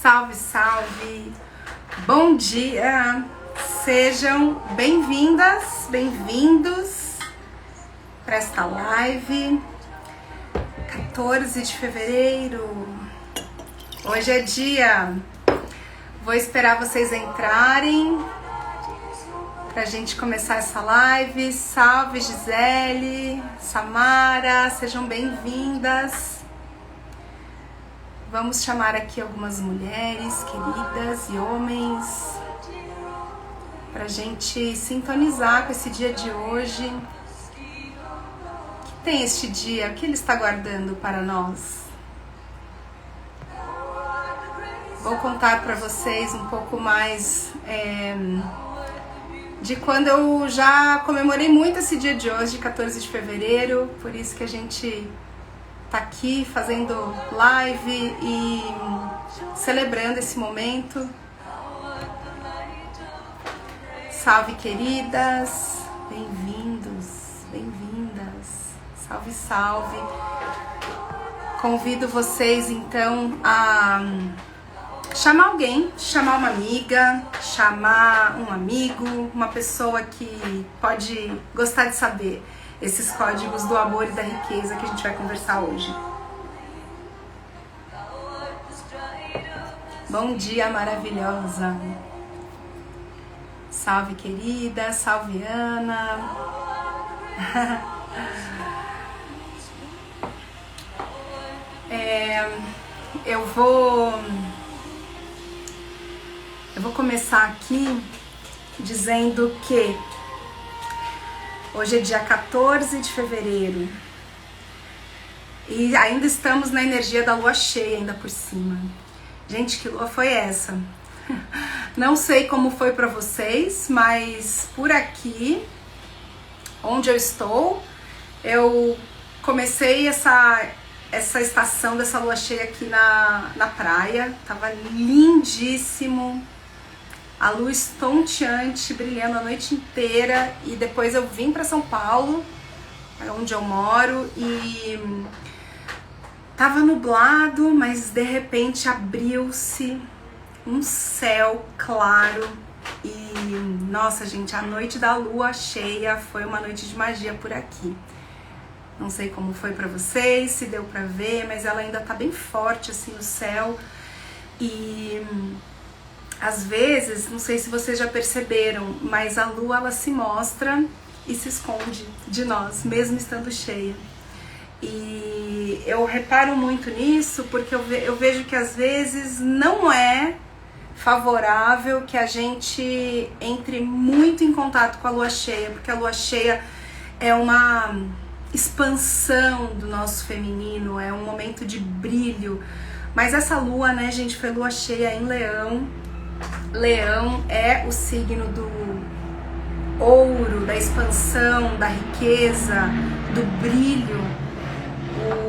Salve, salve! Bom dia! Sejam bem-vindas, bem-vindos para esta live. 14 de fevereiro. Hoje é dia. Vou esperar vocês entrarem pra gente começar essa live. Salve, Gisele, Samara, sejam bem-vindas. Vamos chamar aqui algumas mulheres queridas e homens pra gente sintonizar com esse dia de hoje. O que tem este dia? O que ele está guardando para nós? Vou contar para vocês um pouco mais de quando eu já comemorei muito esse dia de hoje, 14 de fevereiro, por isso que a gente tá aqui fazendo live e celebrando esse momento. Salve, queridas, bem-vindos, bem-vindas, salve, salve. Convido vocês então a chamar alguém, chamar uma amiga, chamar um amigo, uma pessoa que pode gostar de saber esses códigos do amor e da riqueza que a gente vai conversar hoje. Bom dia, maravilhosa. Salve, querida, salve, Ana. Eu vou começar aqui dizendo que hoje é dia 14 de fevereiro e ainda estamos na energia da lua cheia ainda por cima. Gente, que lua foi essa? Não sei como foi para vocês, mas por aqui, onde eu estou, eu comecei essa estação dessa lua cheia aqui na praia. Tava lindíssimo. A luz tonteante, brilhando a noite inteira. E depois eu vim para São Paulo, onde eu moro, e tava nublado, mas de repente abriu-se um céu claro. E nossa, gente, a noite da lua cheia foi uma noite de magia por aqui. Não sei como foi pra vocês, se deu pra ver, mas ela ainda tá bem forte assim no céu. E às vezes, não sei se vocês já perceberam, mas a lua ela se mostra e se esconde de nós, mesmo estando cheia. E eu reparo muito nisso porque eu vejo que às vezes não é favorável que a gente entre muito em contato com a lua cheia, porque a lua cheia é uma expansão do nosso feminino, é um momento de brilho. Mas essa lua, né, gente, foi lua cheia em Leão. Leão é o signo do ouro, da expansão, da riqueza, do brilho.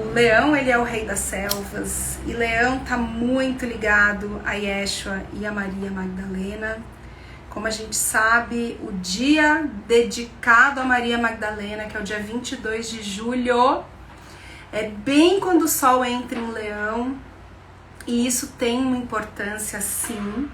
O Leão, ele é o rei das selvas, e Leão tá muito ligado a Yeshua e a Maria Magdalena. Como a gente sabe, o dia dedicado a Maria Magdalena, que é o dia 22 de julho, é bem quando o sol entra em Leão, e isso tem uma importância sim.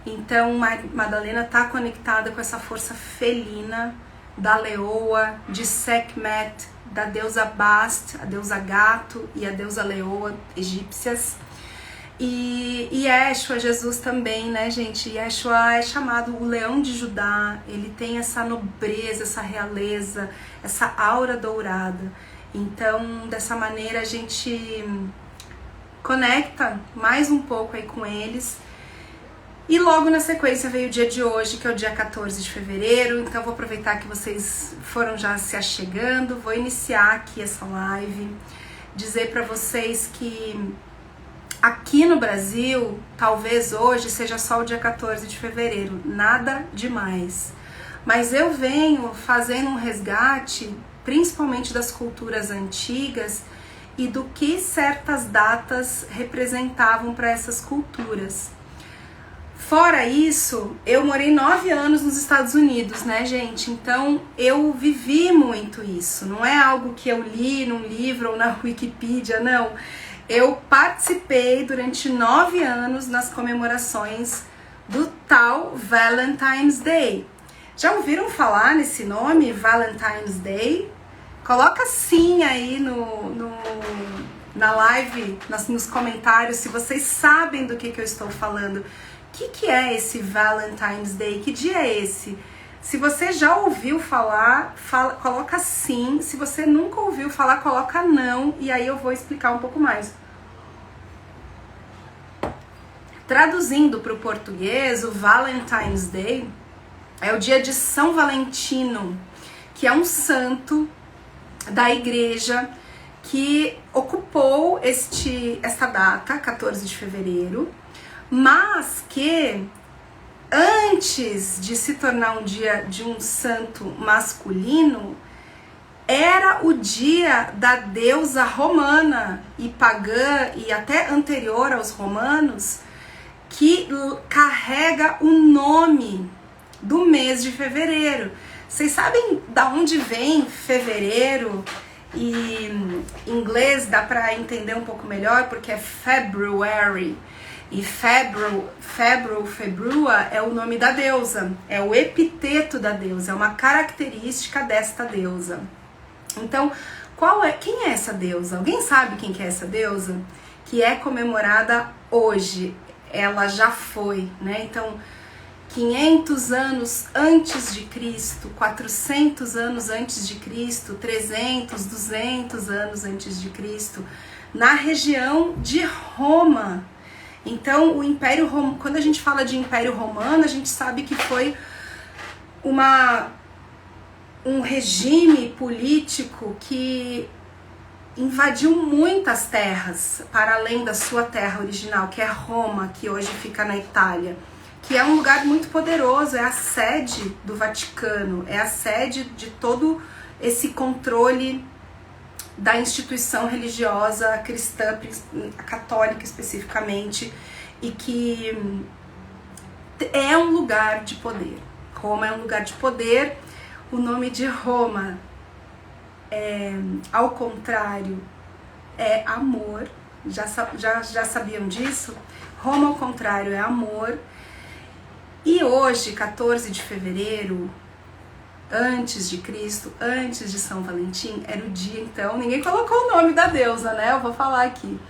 Então, Madalena está conectada com essa força felina da leoa, de Sekhmet, da deusa Bast, a deusa gato, e a deusa leoa egípcias. E Yeshua, Jesus também, né, gente? Yeshua é chamado o leão de Judá. Ele tem essa nobreza, essa realeza, essa aura dourada. Então, dessa maneira, a gente conecta mais um pouco aí com eles. E logo na sequência veio o dia de hoje, que é o dia 14 de fevereiro. Então vou aproveitar que vocês foram já se achegando. Vou iniciar aqui essa live. Dizer para vocês que aqui no Brasil, talvez hoje seja só o dia 14 de fevereiro. Nada demais. Mas eu venho fazendo um resgate, principalmente das culturas antigas, e do que certas datas representavam para essas culturas. Fora isso, eu morei 9 anos nos Estados Unidos, né, gente? Então, eu vivi muito isso. Não é algo que eu li num livro ou na Wikipedia, não. eu participei durante 9 anos nas comemorações do tal Valentine's Day. Já ouviram falar nesse nome, Valentine's Day? Coloca sim aí na live, nos comentários, se vocês sabem do que eu estou falando. O que é esse Valentine's Day? Que dia é esse? Se você já ouviu falar, coloca sim. Se você nunca ouviu falar, coloca não. E aí eu vou explicar um pouco mais. Traduzindo para o português, o Valentine's Day é o dia de São Valentino, que é um santo da igreja que ocupou esta data, 14 de fevereiro, mas que antes de se tornar um dia de um santo masculino, era o dia da deusa romana e pagã e até anterior aos romanos, que carrega o nome do mês de fevereiro. Vocês sabem da onde vem fevereiro? E em inglês dá para entender um pouco melhor, porque é February. E Februa é o nome da deusa, é o epiteto da deusa, é uma característica desta deusa. Então, quem é essa deusa? Alguém sabe quem que é essa deusa? Que é comemorada hoje. Ela já foi, né? Então, 500 anos antes de Cristo, 400 anos antes de Cristo, 300, 200 anos antes de Cristo, na região de Roma. Então, o Império Romano, quando a gente fala de Império Romano, a gente sabe que foi um regime político que invadiu muitas terras, para além da sua terra original, que é Roma, que hoje fica na Itália, que é um lugar muito poderoso, é a sede do Vaticano, é a sede de todo esse controle da instituição religiosa cristã, católica especificamente, e que é um lugar de poder. Roma é um lugar de poder. O nome de Roma, ao contrário, é amor. Já sabiam disso? Roma, ao contrário, é amor. E hoje, 14 de fevereiro, antes de Cristo, antes de São Valentim, era o dia, então, ninguém colocou o nome da deusa, né? Eu vou falar aqui.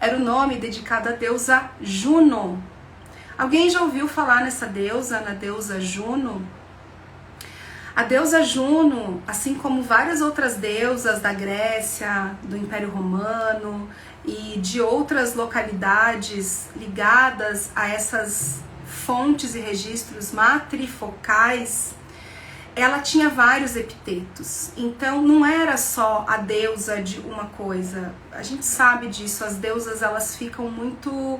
Era o nome dedicado à deusa Juno. Alguém já ouviu falar nessa deusa, na deusa Juno? A deusa Juno, assim como várias outras deusas da Grécia, do Império Romano e de outras localidades ligadas a essas fontes e registros matrifocais, ela tinha vários epitetos. Então não era só a deusa de uma coisa. A gente sabe disso, as deusas elas ficam muito...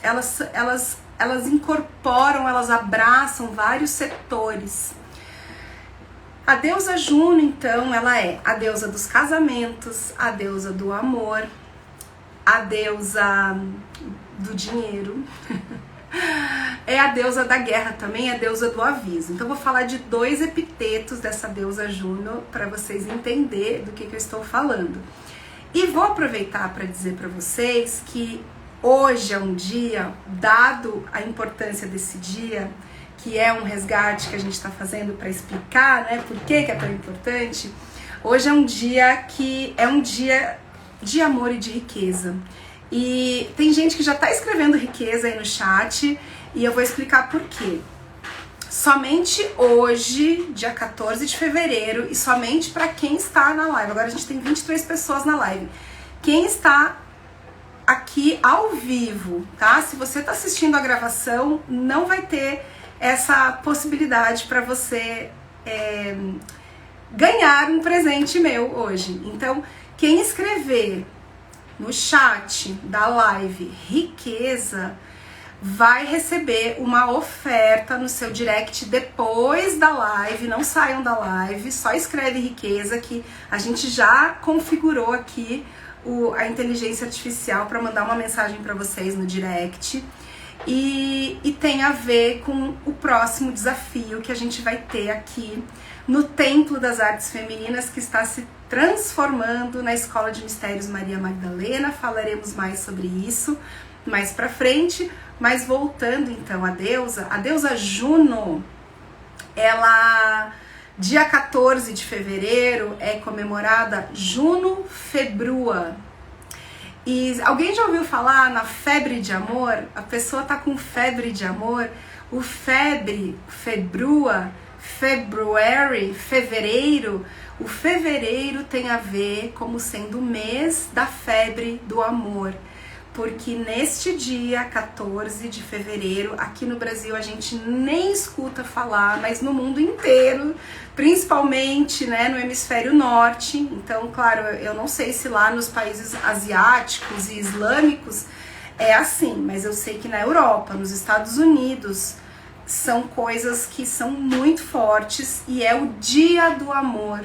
Elas incorporam, elas abraçam vários setores. A deusa Juno, então, ela é a deusa dos casamentos, a deusa do amor, a deusa do dinheiro, é a deusa da guerra também, é a deusa do aviso. Então, eu vou falar de 2 epitetos dessa deusa Juno para vocês entenderem do que eu estou falando. E vou aproveitar para dizer para vocês que hoje é um dia, dado a importância desse dia, que é um resgate que a gente está fazendo para explicar, né, por que é tão importante. Hoje é um dia que é um dia de amor e de riqueza. E tem gente que já está escrevendo riqueza aí no chat, e eu vou explicar por quê. Somente hoje, dia 14 de fevereiro, e somente para quem está na live. Agora a gente tem 23 pessoas na live. Quem está aqui ao vivo, tá? Se você está assistindo a gravação, não vai ter essa possibilidade para você ganhar um presente meu hoje. Então, quem escrever no chat da live riqueza vai receber uma oferta no seu direct depois da live. Não saiam da live, só escreve riqueza, que a gente já configurou aqui a inteligência artificial para mandar uma mensagem para vocês no direct. E tem a ver com o próximo desafio que a gente vai ter aqui no Templo das Artes Femininas, que está se transformando na Escola de Mistérios Maria Magdalena. Falaremos mais sobre isso mais pra frente, mas voltando então à deusa Juno, ela, dia 14 de fevereiro, é comemorada Juno Februa. E alguém já ouviu falar na febre de amor? A pessoa tá com febre de amor. O februa, February, fevereiro. O fevereiro tem a ver como sendo o mês da febre do amor. Porque neste dia 14 de fevereiro, aqui no Brasil a gente nem escuta falar, mas no mundo inteiro, principalmente, né, no hemisfério norte. Então, claro, eu não sei se lá nos países asiáticos e islâmicos é assim, mas eu sei que na Europa, nos Estados Unidos, são coisas que são muito fortes e é o dia do amor.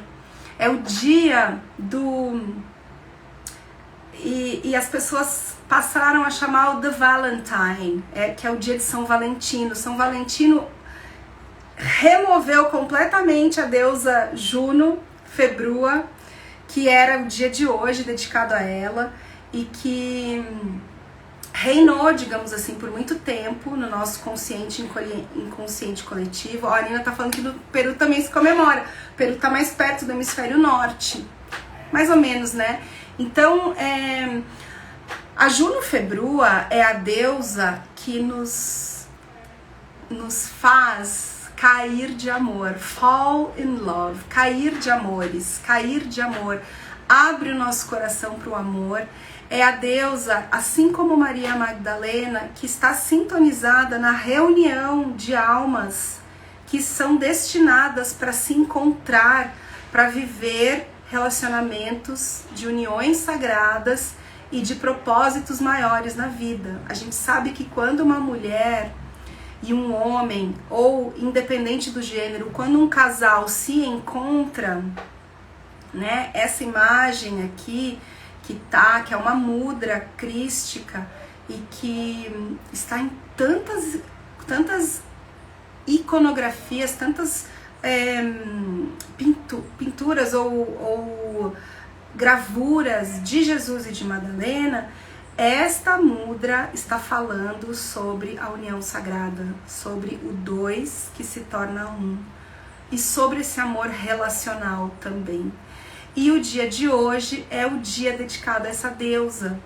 É o dia do... E as pessoas passaram a chamar o The Valentine, que é o dia de São Valentino. São Valentino removeu completamente a deusa Juno Februa, que era o dia de hoje dedicado a ela e que reinou, digamos assim, por muito tempo no nosso consciente e inconsciente coletivo. Ó, a Nina tá falando que no Peru também se comemora. O Peru tá mais perto do hemisfério norte, mais ou menos, né? Então, a Juno Februa é a deusa que nos faz cair de amor, fall in love, cair de amores, cair de amor, abre o nosso coração para o amor. É a deusa, assim como Maria Magdalena, que está sintonizada na reunião de almas que são destinadas para se encontrar, para viver relacionamentos de uniões sagradas e de propósitos maiores na vida. A gente sabe que quando uma mulher e um homem, ou independente do gênero, quando um casal se encontra, né, essa imagem aqui que é uma mudra crística e que está em tantas iconografias, tantas pinturas ou gravuras de Jesus e de Madalena. Esta mudra está falando sobre a união sagrada, sobre o dois que se torna um e sobre esse amor relacional também. E o dia de hoje é o dia dedicado a essa deusa,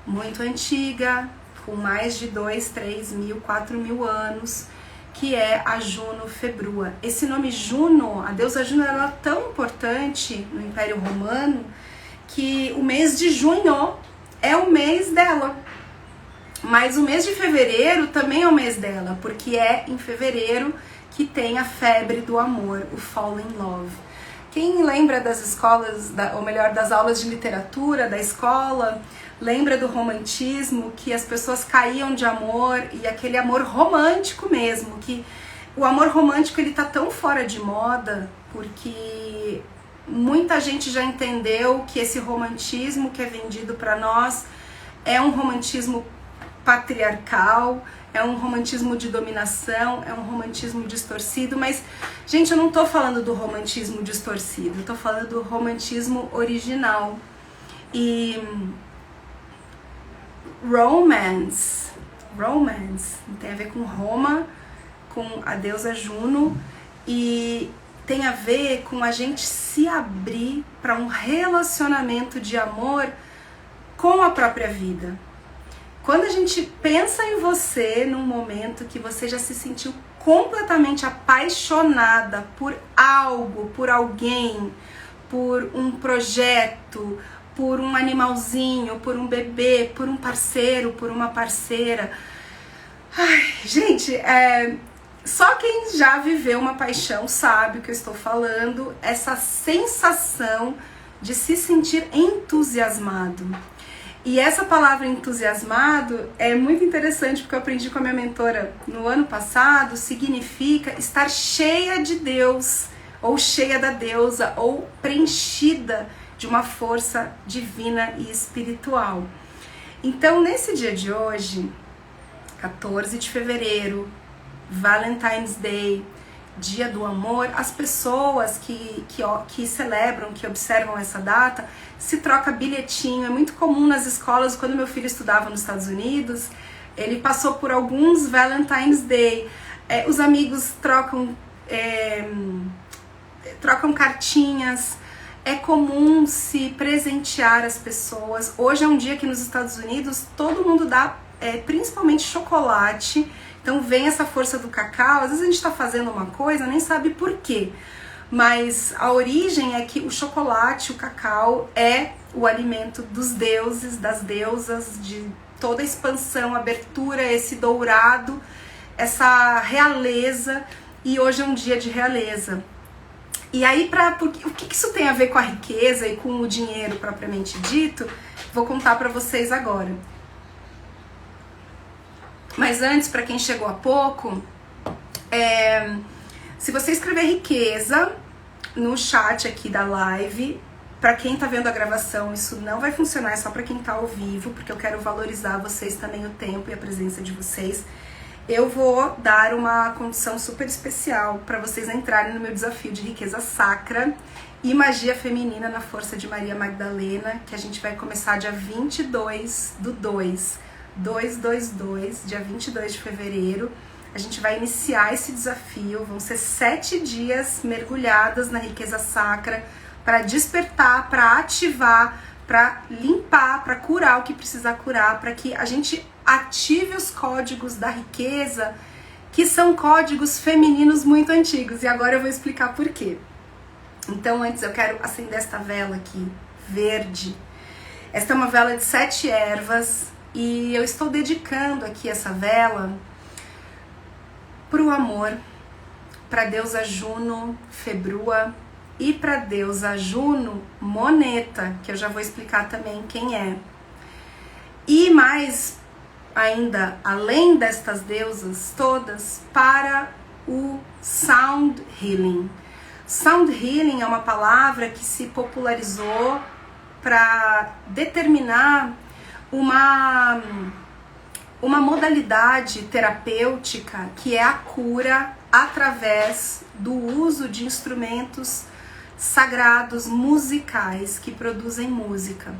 muito antiga, com mais de 2, 3 mil, 4 mil anos, que é a Juno Februa. Esse nome Juno, a deusa Juno, era tão importante no Império Romano que o mês de junho é o mês dela. Mas o mês de fevereiro também é o mês dela, porque é em fevereiro que tem a febre do amor, o fall in love. Quem lembra das escolas, ou melhor, das aulas de literatura da escola, lembra do romantismo, que as pessoas caíam de amor, e aquele amor romântico mesmo, que o amor romântico ele tá tão fora de moda, porque muita gente já entendeu que esse romantismo que é vendido para nós é um romantismo patriarcal, é um romantismo de dominação, é um romantismo distorcido, mas, gente, eu não tô falando do romantismo distorcido, eu tô falando do romantismo original. E romance tem a ver com Roma, com a deusa Juno, e tem a ver com a gente se abrir para um relacionamento de amor com a própria vida. Quando a gente pensa em você num momento que você já se sentiu completamente apaixonada por algo, por alguém, por um projeto, por um animalzinho, por um bebê, por um parceiro, por uma parceira. Ai, gente, só quem já viveu uma paixão sabe o que eu estou falando, essa sensação de se sentir entusiasmado. E essa palavra entusiasmado é muito interessante, porque eu aprendi com a minha mentora no ano passado, significa estar cheia de Deus, ou cheia da deusa, ou preenchida de uma força divina e espiritual. Então, nesse dia de hoje, 14 de fevereiro, Valentine's Day, Dia do Amor, as pessoas que celebram, que observam essa data, se troca bilhetinho. É muito comum nas escolas, quando meu filho estudava nos Estados Unidos, ele passou por alguns Valentine's Day. Os amigos trocam cartinhas. É comum se presentear as pessoas. Hoje é um dia que nos Estados Unidos todo mundo dá principalmente chocolate. Então vem essa força do cacau. Às vezes a gente está fazendo uma coisa, nem sabe por quê. Mas a origem é que o chocolate, o cacau, é o alimento dos deuses, das deusas, de toda a expansão, abertura, esse dourado, essa realeza. E hoje é um dia de realeza. E aí, o que isso tem a ver com a riqueza e com o dinheiro propriamente dito? Vou contar para vocês agora. Mas antes, para quem chegou há pouco, se você escrever riqueza no chat aqui da live, para quem tá vendo a gravação, isso não vai funcionar, é só para quem tá ao vivo, porque eu quero valorizar vocês também, o tempo e a presença de vocês. Eu vou dar uma condição super especial para vocês entrarem no meu desafio de riqueza sacra e magia feminina na força de Maria Magdalena, que a gente vai começar dia 22/2, 222, dia 22 de fevereiro. A gente vai iniciar esse desafio, vão ser 7 dias mergulhadas na riqueza sacra para despertar, para ativar, para limpar, para curar o que precisar curar, para que a gente ative os códigos da riqueza, que são códigos femininos muito antigos, e agora eu vou explicar por quê. Então antes eu quero acender esta vela aqui, verde. Esta é uma vela de 7 ervas, e eu estou dedicando aqui essa vela para o amor, para a deusa Juno Februa e para a deusa Juno Moneta, que eu já vou explicar também quem é. E mais ainda, além destas deusas todas, para o Sound Healing. Sound Healing é uma palavra que se popularizou para determinar uma modalidade terapêutica que é a cura através do uso de instrumentos sagrados musicais que produzem música.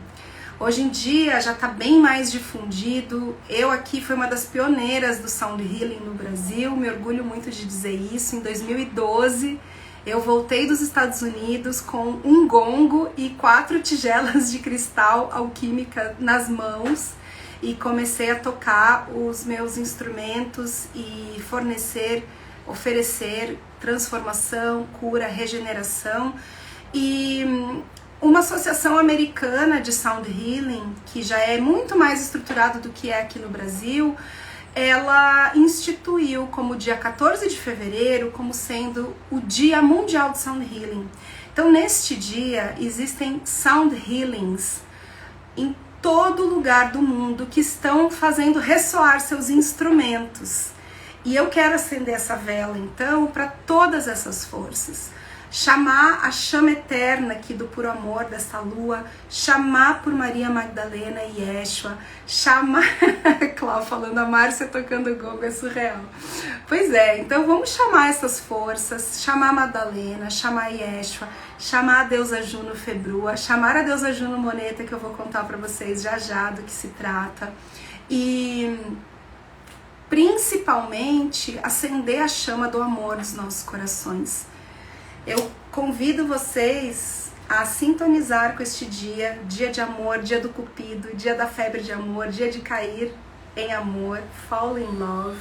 Hoje em dia já está bem mais difundido. Eu aqui fui uma das pioneiras do Sound Healing no Brasil, me orgulho muito de dizer isso. Em 2012 eu voltei dos Estados Unidos com um gongo e 4 tigelas de cristal alquímica nas mãos e comecei a tocar os meus instrumentos e oferecer transformação, cura, regeneração. E uma associação americana de Sound Healing, que já é muito mais estruturado do que é aqui no Brasil, ela instituiu como dia 14 de fevereiro como sendo o Dia Mundial de Sound Healing. Então neste dia existem Sound Healings em todo lugar do mundo que estão fazendo ressoar seus instrumentos. E eu quero acender essa vela então para todas essas forças. Chamar a chama eterna aqui do puro amor dessa lua, chamar por Maria Magdalena e Yeshua, chamar... Cláudia falando, a Márcia tocando gongo, é surreal. Pois é, então vamos chamar essas forças, chamar a Magdalena, chamar a Yeshua, chamar a deusa Juno Februa, chamar a deusa Juno Moneta, que eu vou contar para vocês já já do que se trata. E principalmente acender a chama do amor dos nossos corações. Eu convido vocês a sintonizar com este dia, dia de amor, dia do cupido, dia da febre de amor, dia de cair em amor, fall in love,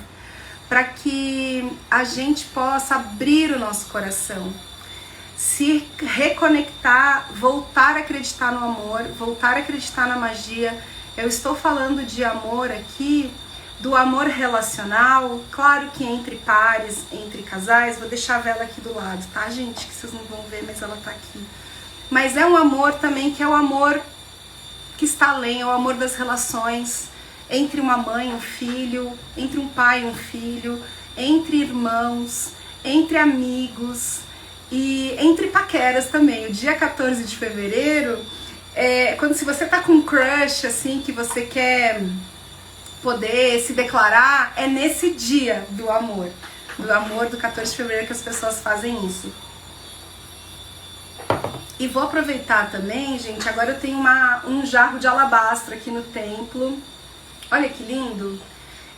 para que a gente possa abrir o nosso coração, se reconectar, voltar a acreditar no amor, voltar a acreditar na magia. Eu estou falando de amor aqui, do amor relacional, claro que entre pares, entre casais. Vou deixar a vela aqui do lado, tá, gente? Que vocês não vão ver, mas ela tá aqui. Mas é um amor também que é o amor que está além, é o amor das relações entre uma mãe e um filho, entre um pai e um filho, entre irmãos, entre amigos e entre paqueras também. O dia 14 de fevereiro, quando se você tá com um crush, assim, que você quer poder se declarar, é nesse dia do amor. do amor do 14 de fevereiro que as pessoas fazem isso. E vou aproveitar também, gente, agora eu tenho um jarro de alabastro aqui no templo. Olha que lindo!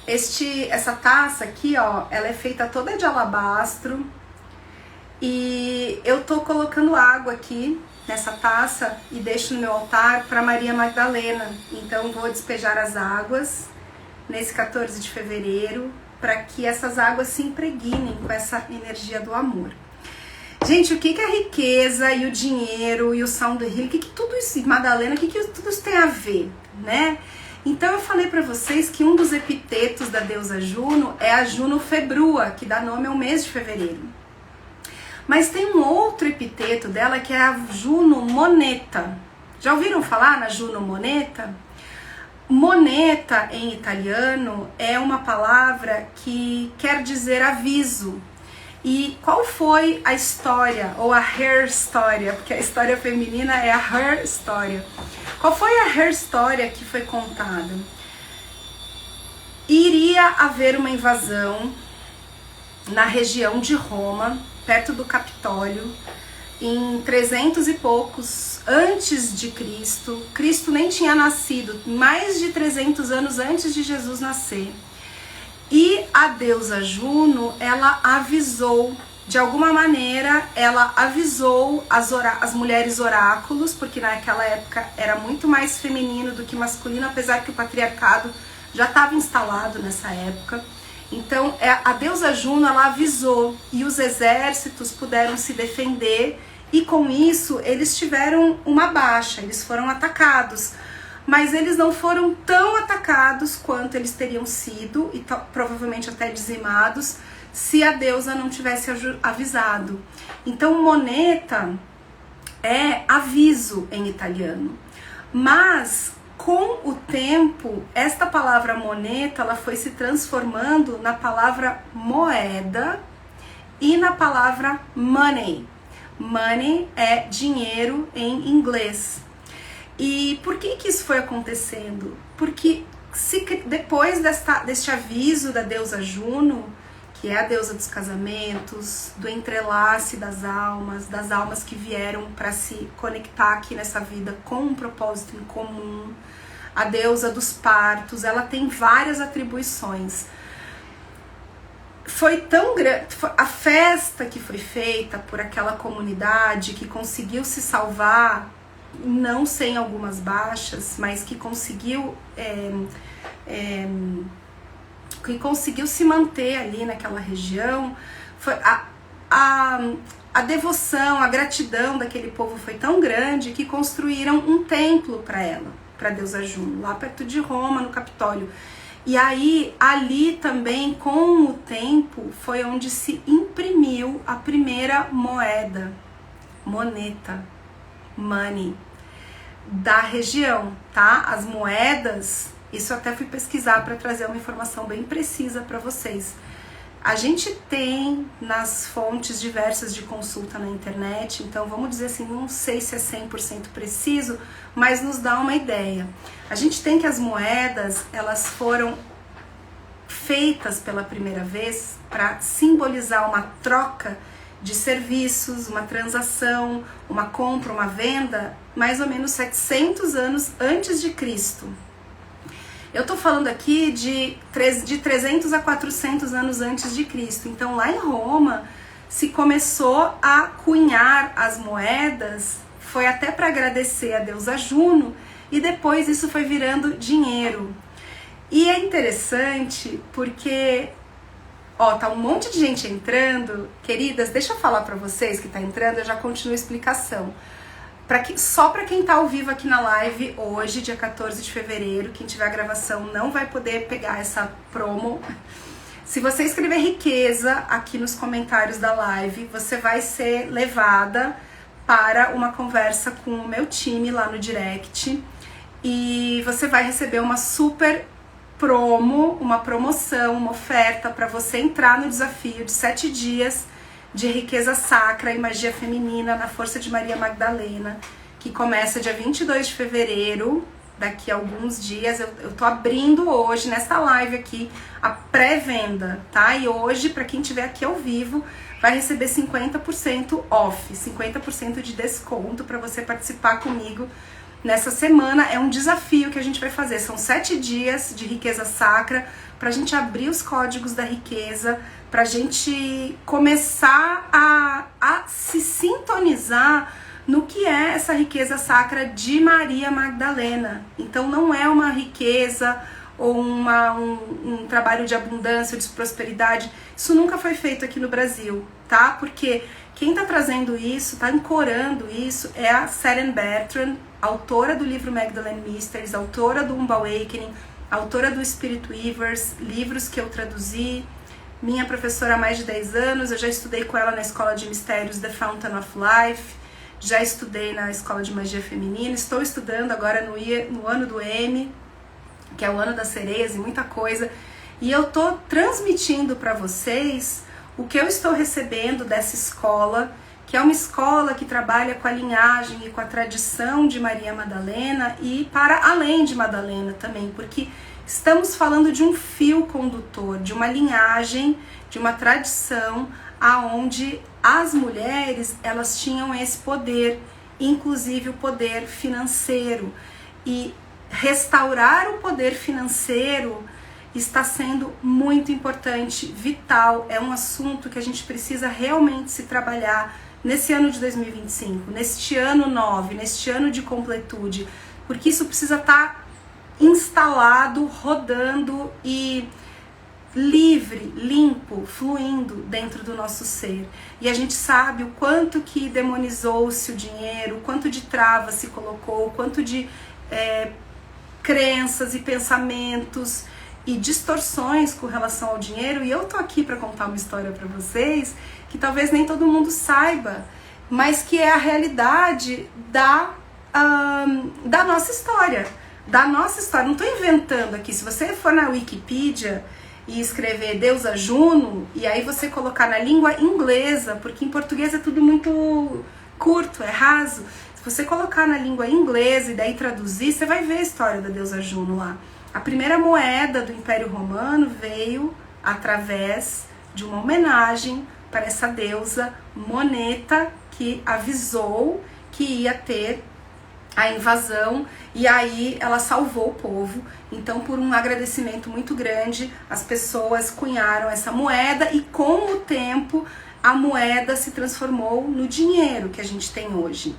Essa taça aqui, ó, ela é feita toda de alabastro. E eu tô colocando água aqui nessa taça e deixo no meu altar para Maria Magdalena. Então vou despejar as águas nesse 14 de fevereiro para que essas águas se impregnem com essa energia do amor. Gente, o que a riqueza e o dinheiro e o sound healing, o que tudo isso, Madalena, o que tudo isso tem a ver, né? Então eu falei para vocês que um dos epitetos da deusa Juno é a Juno Februa, que dá nome ao mês de fevereiro. Mas tem um outro epiteto dela que é a Juno Moneta. Já ouviram falar na Juno Moneta? Moneta em italiano é uma palavra que quer dizer aviso. E qual foi a história, ou a her história, porque a história feminina é a her história. Qual foi a her história que foi contada? Iria haver uma invasão na região de Roma, perto do Capitólio, em 300 e poucos antes de Cristo. Cristo nem tinha nascido, mais de 300 anos antes de Jesus nascer. E a deusa Juno, ela avisou, de alguma maneira, ela avisou as mulheres oráculos, porque naquela época era muito mais feminino do que masculino, apesar que o patriarcado já estava instalado nessa época. Então, a deusa Juno, ela avisou, e os exércitos puderam se defender, e com isso, eles tiveram uma baixa, eles foram atacados. Mas eles não foram tão atacados quanto eles teriam sido, e provavelmente até dizimados, se a deusa não tivesse avisado. Então, moneta é aviso em italiano. Mas, com o tempo, esta palavra moneta, ela foi se transformando na palavra moeda e na palavra money. Money é dinheiro em inglês. E por que isso foi acontecendo? Porque depois deste aviso da deusa Juno, que é a deusa dos casamentos, do entrelace das almas que vieram para se conectar aqui nessa vida com um propósito em comum, a deusa dos partos, ela tem várias atribuições. Foi tão grande, a festa que foi feita por aquela comunidade que conseguiu se salvar, não sem algumas baixas, mas que conseguiu se manter ali naquela região. Foi a devoção, a gratidão daquele povo foi tão grande que construíram um templo para ela, para a deusa Juno, lá perto de Roma, no Capitólio. E aí, ali também, com o tempo, foi onde se imprimiu a primeira moeda, moneta, money, da região, tá? As moedas, isso eu até fui pesquisar para trazer uma informação bem precisa para vocês. A gente tem nas fontes diversas de consulta na internet, então vamos dizer assim, não sei se é 100% preciso, mas nos dá uma ideia. A gente tem que as moedas, elas foram feitas pela primeira vez para simbolizar uma troca de serviços, uma transação, uma compra, uma venda, mais ou menos 700 anos antes de Cristo. Eu tô falando aqui de 300 a 400 anos antes de Cristo. Então, lá em Roma, se começou a cunhar as moedas, foi até para agradecer a deusa Juno, e depois isso foi virando dinheiro. E é interessante porque, ó, tá um monte de gente entrando. Queridas, deixa eu falar pra vocês que tá entrando, eu já continuo a explicação. Só pra quem tá ao vivo aqui na live hoje, dia 14 de fevereiro, quem tiver a gravação não vai poder pegar essa promo. Se você escrever riqueza aqui nos comentários da live, você vai ser levada para uma conversa com o meu time lá no direct. E você vai receber uma super promo, uma promoção, uma oferta para você entrar no desafio de 7 dias de riqueza sacra e magia feminina na força de Maria Magdalena, que começa dia 22 de fevereiro daqui a alguns dias. Eu tô abrindo hoje, nessa live aqui, a pré-venda, tá? E hoje, para quem estiver aqui ao vivo, vai receber 50% off, 50% de desconto para você participar comigo nessa semana. É um desafio que a gente vai fazer. São 7 dias de riqueza sacra pra gente abrir os códigos da riqueza, pra gente começar a se sintonizar no que é essa riqueza sacra de Maria Magdalena. Então não é uma riqueza ou um trabalho de abundância, de prosperidade. Isso nunca foi feito aqui no Brasil, tá? Porque quem tá trazendo isso, tá ancorando isso, é a Seren Bertrand, autora do livro Magdalene Mysteries, autora do Umba Awakening, autora do Spirit Weavers, livros que eu traduzi, minha professora há mais de 10 anos, eu já estudei com ela na Escola de Mistérios The Fountain of Life, já estudei na Escola de Magia Feminina, estou estudando agora no ano do M, que é o ano das sereias e muita coisa, e eu tô transmitindo para vocês o que eu estou recebendo dessa escola, que é uma escola que trabalha com a linhagem e com a tradição de Maria Madalena e para além de Madalena também, porque estamos falando de um fio condutor, de uma linhagem, de uma tradição aonde as mulheres, elas tinham esse poder, inclusive o poder financeiro, e restaurar o poder financeiro está sendo muito importante, vital, é um assunto que a gente precisa realmente se trabalhar nesse ano de 2025, neste ano 9, neste ano de completude, porque isso precisa estar instalado, rodando e livre, limpo, fluindo dentro do nosso ser. E a gente sabe o quanto que demonizou-se o dinheiro, o quanto de trava se colocou, o quanto de crenças e pensamentos e distorções com relação ao dinheiro. E eu tô aqui para contar uma história para vocês que talvez nem todo mundo saiba, mas que é a realidade da nossa história. Da nossa história. Não tô inventando aqui. Se você for na Wikipedia e escrever Deusa Juno, e aí você colocar na língua inglesa, porque em português é tudo muito curto, é raso. Se você colocar na língua inglesa e daí traduzir, você vai ver a história da Deusa Juno lá. A primeira moeda do Império Romano veio através de uma homenagem para essa deusa Moneta, que avisou que ia ter a invasão, e aí ela salvou o povo. Então, por um agradecimento muito grande, as pessoas cunharam essa moeda, e com o tempo a moeda se transformou no dinheiro que a gente tem hoje.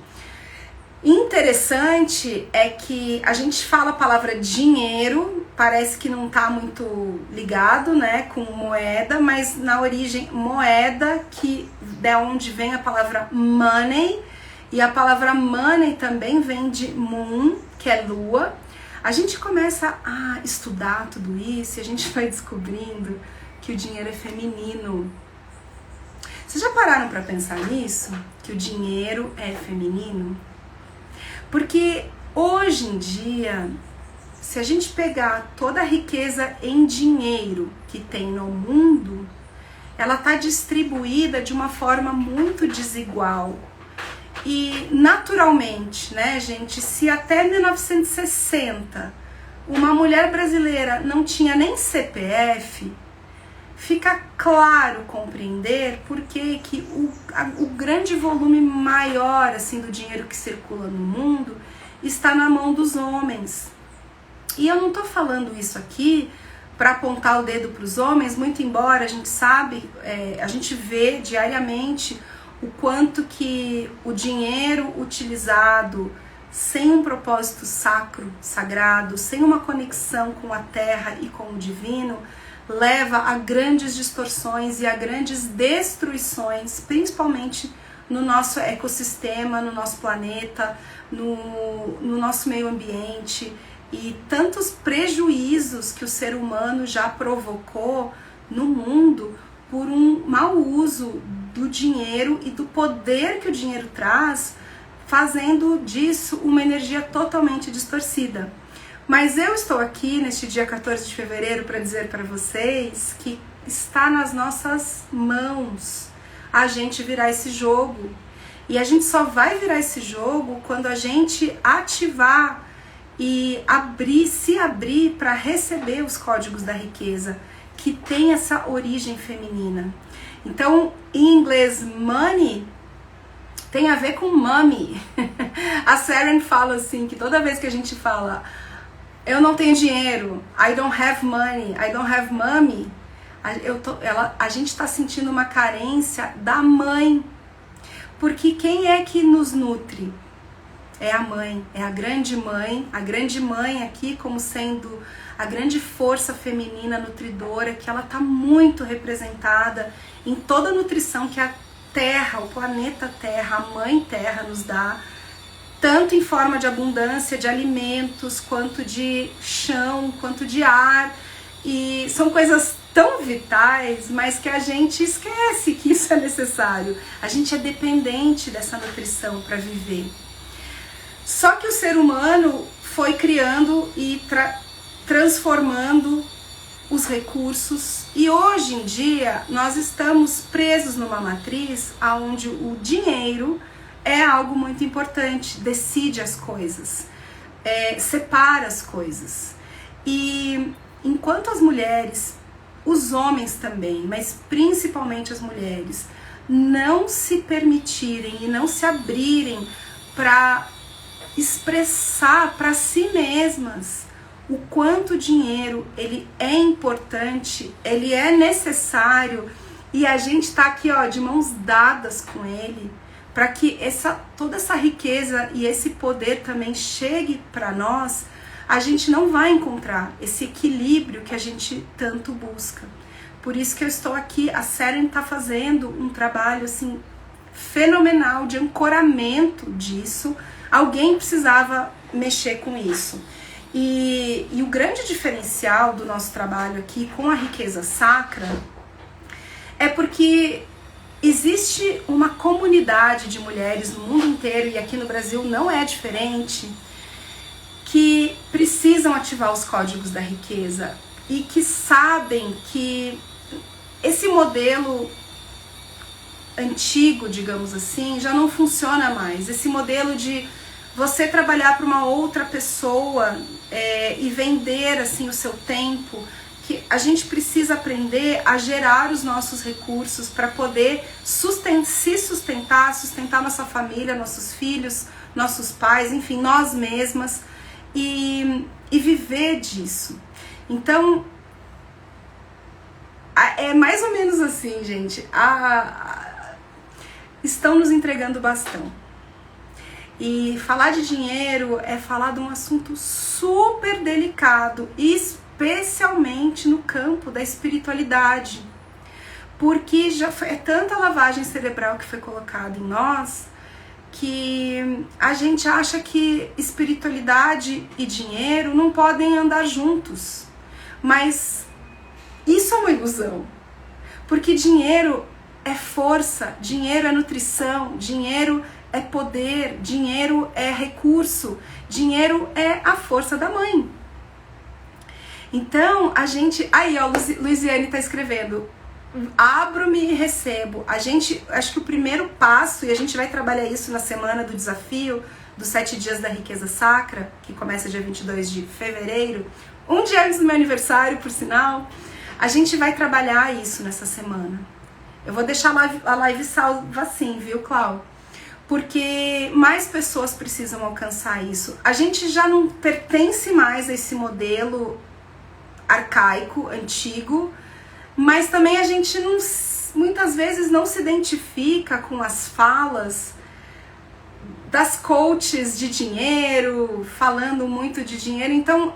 Interessante é que a gente fala a palavra dinheiro, parece que não tá muito ligado, né, com moeda, mas na origem moeda, que é onde vem a palavra money, e a palavra money também vem de moon, que é lua. A gente começa a estudar tudo isso e a gente vai descobrindo que o dinheiro é feminino. Vocês já pararam para pensar nisso? Que o dinheiro é feminino? Porque hoje em dia, se a gente pegar toda a riqueza em dinheiro que tem no mundo, ela está distribuída de uma forma muito desigual. E naturalmente, né, gente, se até 1960 uma mulher brasileira não tinha nem CPF, fica claro compreender por que o grande volume maior assim, do dinheiro que circula no mundo está na mão dos homens. E eu não estou falando isso aqui para apontar o dedo para os homens, muito embora a gente sabe, a gente vê diariamente o quanto que o dinheiro utilizado sem um propósito sacro, sagrado, sem uma conexão com a terra e com o divino, leva a grandes distorções e a grandes destruições, principalmente no nosso ecossistema, no nosso planeta, no nosso meio ambiente, e tantos prejuízos que o ser humano já provocou no mundo por um mau uso do dinheiro e do poder que o dinheiro traz, fazendo disso uma energia totalmente distorcida. Mas eu estou aqui neste dia 14 de fevereiro para dizer para vocês que está nas nossas mãos a gente virar esse jogo. E a gente só vai virar esse jogo quando a gente ativar e se abrir para receber os códigos da riqueza, que tem essa origem feminina. Então, em inglês, money tem a ver com mommy. A Saren fala assim, que toda vez que a gente fala eu não tenho dinheiro, I don't have money, I don't have mommy, a gente está sentindo uma carência da mãe. Porque quem é que nos nutre? É a mãe, é a grande mãe aqui como sendo a grande força feminina nutridora, que ela está muito representada em toda a nutrição que a Terra, o planeta Terra, a Mãe Terra nos dá, tanto em forma de abundância de alimentos, quanto de chão, quanto de ar, e são coisas tão vitais, mas que a gente esquece que isso é necessário. A gente é dependente dessa nutrição para viver. Só que o ser humano foi criando e transformando os recursos, e hoje em dia nós estamos presos numa matriz onde o dinheiro é algo muito importante, decide as coisas, separa as coisas. E enquanto as mulheres, os homens também, mas principalmente as mulheres, não se permitirem e não se abrirem para expressar para si mesmas o quanto o dinheiro ele é importante, ele é necessário, e a gente está aqui de mãos dadas com ele, para que toda essa riqueza e esse poder também chegue para nós, a gente não vai encontrar esse equilíbrio que a gente tanto busca. Por isso que eu estou aqui, a Saren está fazendo um trabalho assim fenomenal de ancoramento disso. Alguém precisava mexer com isso. E o grande diferencial do nosso trabalho aqui com a riqueza sacra é porque existe uma comunidade de mulheres no mundo inteiro, e aqui no Brasil não é diferente, que precisam ativar os códigos da riqueza e que sabem que esse modelo antigo, digamos assim, já não funciona mais. Esse modelo de você trabalhar para uma outra pessoa e vender assim o seu tempo, que a gente precisa aprender a gerar os nossos recursos para poder sustentar nossa família, nossos filhos, nossos pais, enfim, nós mesmas, e viver disso. Então, é mais ou menos assim, gente. Estão nos entregando bastão. E falar de dinheiro é falar de um assunto super delicado, especialmente no campo da espiritualidade, porque já é tanta lavagem cerebral que foi colocada em nós, que a gente acha que espiritualidade e dinheiro não podem andar juntos. Mas isso é uma ilusão, porque dinheiro é força, dinheiro é nutrição, dinheiro é poder, dinheiro é recurso, dinheiro é a força da mãe. Então, a gente... Aí, Luiziane tá escrevendo, abro-me e recebo. Acho que o primeiro passo, e a gente vai trabalhar isso na semana do desafio, dos 7 dias da riqueza sacra, que começa dia 22 de fevereiro, um dia antes do meu aniversário, por sinal, a gente vai trabalhar isso nessa semana. Eu vou deixar a live salva assim, viu, Clau? Porque mais pessoas precisam alcançar isso. A gente já não pertence mais a esse modelo arcaico, antigo, mas também a gente muitas vezes não se identifica com as falas das coaches de dinheiro, falando muito de dinheiro. Então,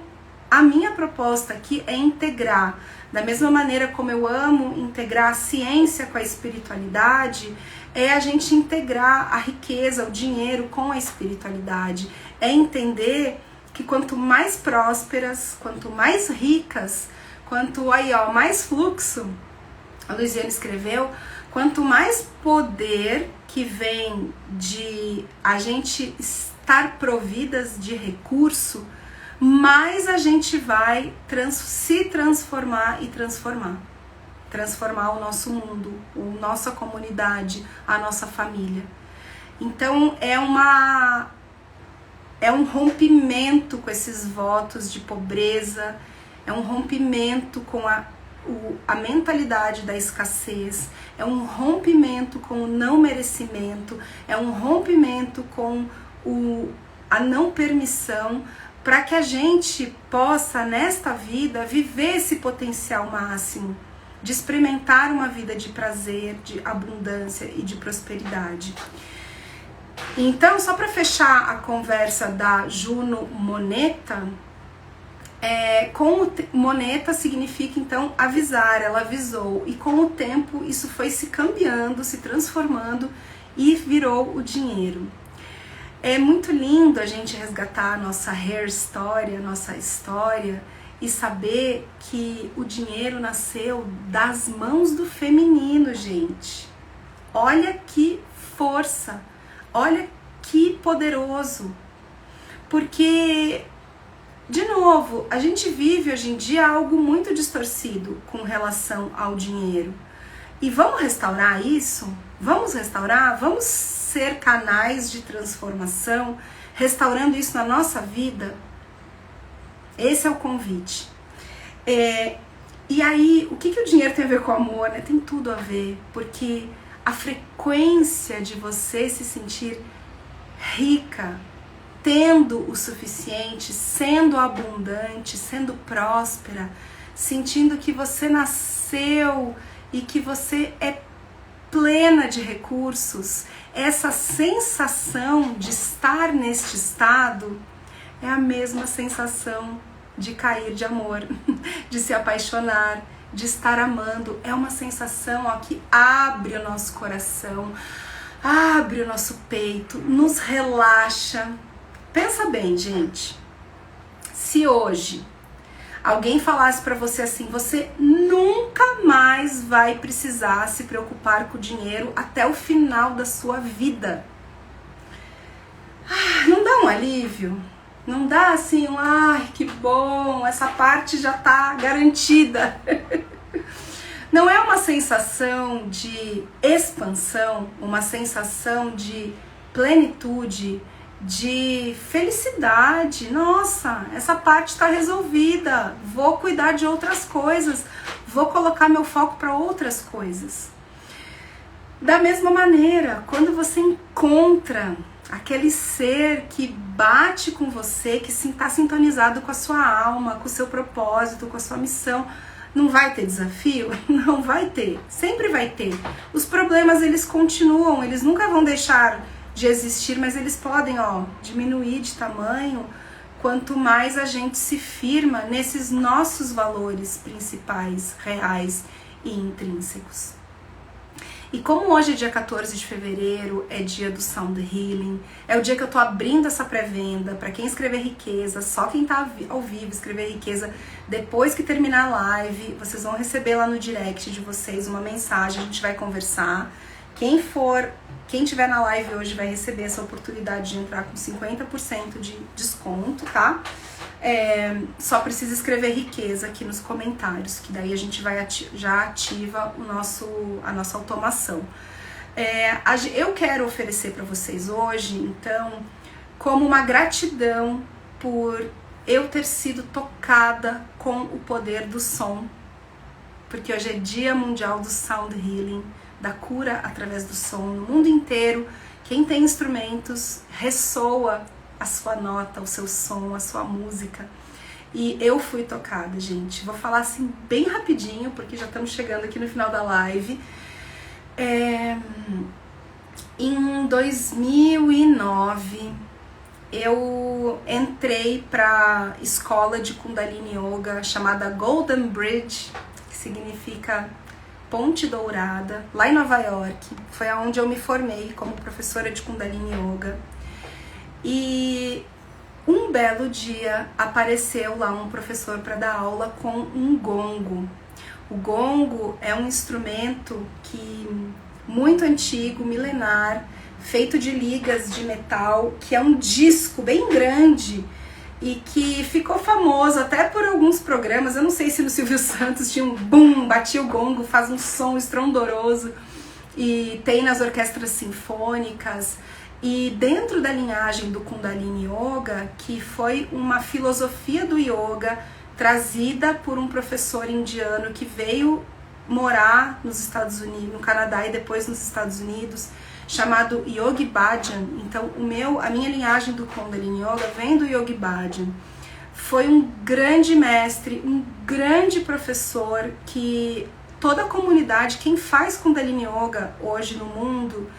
a minha proposta aqui é integrar, da mesma maneira como eu amo integrar a ciência com a espiritualidade, é a gente integrar a riqueza, o dinheiro com a espiritualidade. É entender que quanto mais prósperas, quanto mais ricas, quanto mais fluxo, a Luiziane escreveu, quanto mais poder que vem de a gente estar providas de recurso, mais a gente vai se transformar e transformar o nosso mundo, a nossa comunidade, a nossa família. Então é É um rompimento com esses votos de pobreza, é um rompimento com a mentalidade da escassez, é um rompimento com o não merecimento, é um rompimento com a não permissão, para que a gente possa, nesta vida, viver esse potencial máximo, de experimentar uma vida de prazer, de abundância e de prosperidade. Então, só para fechar a conversa da Juno Moneta, moneta significa então avisar, ela avisou, e com o tempo isso foi se cambiando, se transformando e virou o dinheiro. É muito lindo a gente resgatar a nossa hair story, a nossa história, e saber que o dinheiro nasceu das mãos do feminino, gente. Olha que força, olha que poderoso. Porque, de novo, a gente vive hoje em dia algo muito distorcido com relação ao dinheiro. E vamos restaurar isso? Vamos restaurar? Vamos ser canais de transformação, restaurando isso na nossa vida? Esse é o convite. E aí, o que o dinheiro tem a ver com o amor? Né? Tem tudo a ver, porque a frequência de você se sentir rica, tendo o suficiente, sendo abundante, sendo próspera, sentindo que você nasceu e que você é plena de recursos, essa sensação de estar neste estado é a mesma sensação de cair de amor, de se apaixonar, de estar amando. É uma sensação que abre o nosso coração, abre o nosso peito, nos relaxa. Pensa bem, gente, se hoje alguém falasse pra você assim, você nunca mais vai precisar se preocupar com o dinheiro até o final da sua vida. Não dá um alívio? Não dá assim, ai, que bom, essa parte já tá garantida. Não é uma sensação de expansão, uma sensação de plenitude, de felicidade. Nossa, essa parte está resolvida, vou cuidar de outras coisas, vou colocar meu foco para outras coisas. Da mesma maneira, quando você encontra aquele ser que bate com você, que está sintonizado com a sua alma, com o seu propósito, com a sua missão, não vai ter desafio? Não vai ter, sempre vai ter. Os problemas, eles continuam, eles nunca vão deixar de existir, mas eles podem, diminuir de tamanho quanto mais a gente se firma nesses nossos valores principais, reais e intrínsecos. E como hoje é dia 14 de fevereiro, é dia do Sound Healing, é o dia que eu tô abrindo essa pré-venda para quem escrever riqueza, só quem tá ao vivo escrever riqueza, depois que terminar a live, vocês vão receber lá no direct de vocês uma mensagem, a gente vai conversar. Quem tiver na live hoje vai receber essa oportunidade de entrar com 50% de desconto, tá? Só precisa escrever riqueza aqui nos comentários, que daí a gente já ativa a nossa automação. Eu quero oferecer para vocês hoje, então, como uma gratidão por eu ter sido tocada com o poder do som, porque hoje é Dia Mundial do Sound Healing, da cura através do som no mundo inteiro. Quem tem instrumentos, ressoa a sua nota, o seu som, a sua música. E eu fui tocada, gente. Vou falar assim bem rapidinho, porque já estamos chegando aqui no final da live. Em 2009, eu entrei para escola de Kundalini Yoga chamada Golden Bridge, que significa Ponte Dourada, lá em Nova York. Foi onde eu me formei como professora de Kundalini Yoga. E um belo dia apareceu lá um professor para dar aula com um gongo. O gongo é um instrumento muito antigo, milenar, feito de ligas de metal, que é um disco bem grande e que ficou famoso até por alguns programas. Eu não sei se no Silvio Santos tinha um bum, batia o gongo, faz um som estrondoroso, e tem nas orquestras sinfônicas. E dentro da linhagem do Kundalini Yoga, que foi uma filosofia do yoga trazida por um professor indiano que veio morar nos Estados Unidos, no Canadá e depois nos Estados Unidos, chamado Yogi Bhajan. Então a minha linhagem do Kundalini Yoga vem do Yogi Bhajan. Foi um grande mestre, um grande professor que toda a comunidade, quem faz Kundalini Yoga hoje no mundo